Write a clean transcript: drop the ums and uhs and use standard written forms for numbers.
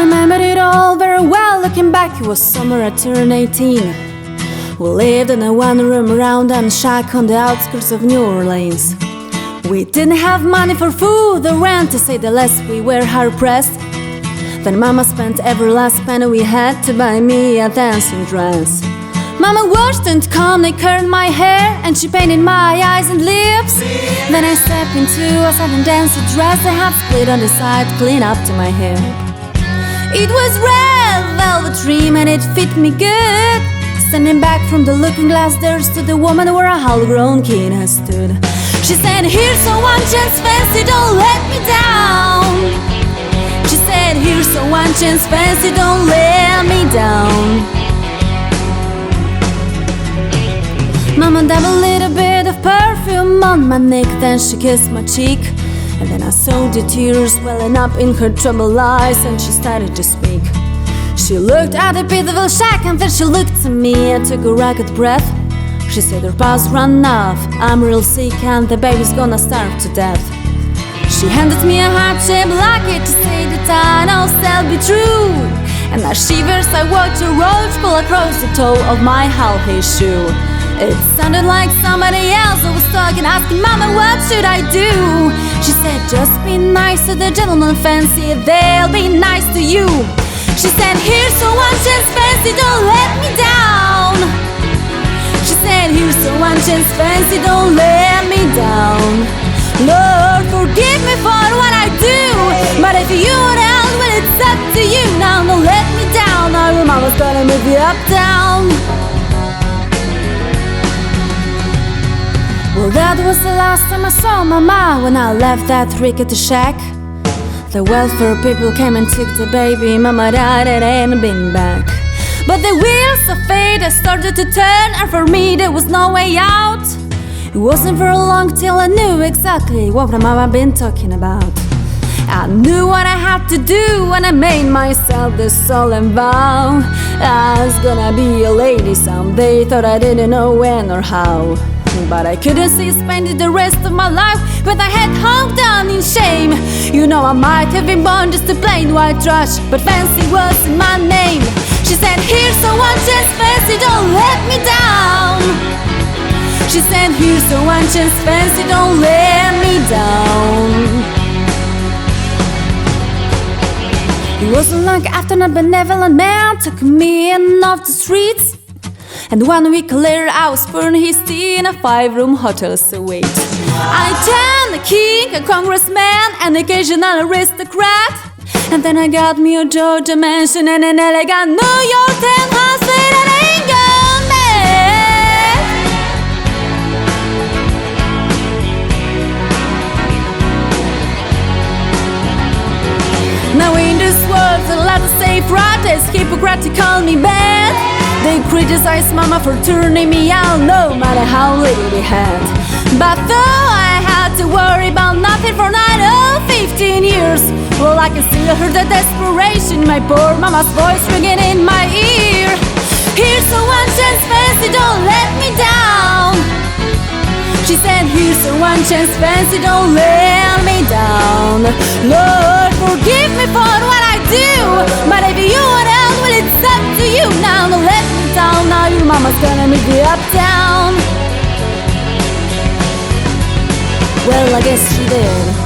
remember it all very well. Looking back, it was summer I turned 18. We lived in a one-room round-and shack on the outskirts of New Orleans. We didn't have money for food or rent, to say the least. We were hard-pressed. Then Mama spent every last penny we had to buy me a dancing dress. Mama washed and calmly curled my hair, and she painted my eyes and lips. Then I stepped into a sudden dancing dress I had split on the side, clean up to my hair. It was red velvet dream and it fit me good. Standing back from the looking glass, there stood the woman where a whole-grown kid has stood. She said, "Here's a one chance, fancy, don't let me down." She said, "Here's a one chance, fancy, don't let me down." Mama dabbed a little bit of perfume on my neck, then she kissed my cheek. And then I saw the tears welling up in her troubled eyes, and she started to speak. She looked at the pitiful shack, and then she looked at me and took a ragged breath. She said, "Her paws run off, I'm real sick, and the baby's gonna starve to death." She handed me a heart-shaped locket to say that I know shall be true. And as shivers I watched a roach pull across the toe of my high-heel shoe. It sounded like somebody else who was talking, asking, "Mama, what should I do?" She said, "Just be nice to the gentleman, fancy, they'll be nice to you." She said, "Here's a one chance, fancy, don't let me down." She said, "Here's a one chance, fancy, don't let me down." Lord, forgive me for what I do, but if you would help, well, it's up to you now. Don't let me down, now your mama's gonna move you uptown. Well, that was the last time I saw Mama when I left that rickety shack. The welfare people came and took the baby. Mama died and ain't been back. But the wheels of fate started to turn, and for me there was no way out. It wasn't very long till I knew exactly what my mama been talking about. I knew what I had to do when I made myself this solemn vow. I was gonna be a lady someday, thought I didn't know when or how. But I couldn't see spending the rest of my life with my head hung down in shame. You know, I might have been born just a plain white trash, but fancy wasn't my name. She said, "Here's a one chance, fancy, don't let me down." She said, "Here's a one chance, fancy, don't let me down." It wasn't long after a benevolent man took me in off the streets. And 1 week later I was pouring his tea in a 5-room hotel suite. I turned a king, a congressman, an occasional aristocrat. And then I got me a Georgia mansion and an elegant New York townhouse that I ain't gone back. Now in this world, a lot of safe writers, Hippocrates call me bad. They criticize Mama for turning me out, no matter how little we had. But though I had to worry about nothing for 9 or 15 years, well, I can still hear the desperation in my poor Mama's voice ringing in my ear. "Here's a one chance, fancy, don't let me down." She said, "Here's a one chance, fancy, don't let me down." Lord, forgive me for what I do, but if you would help, well, it's up to you now. Don't let me down, now your mama's gonna meet you uptown. Well, I guess she did.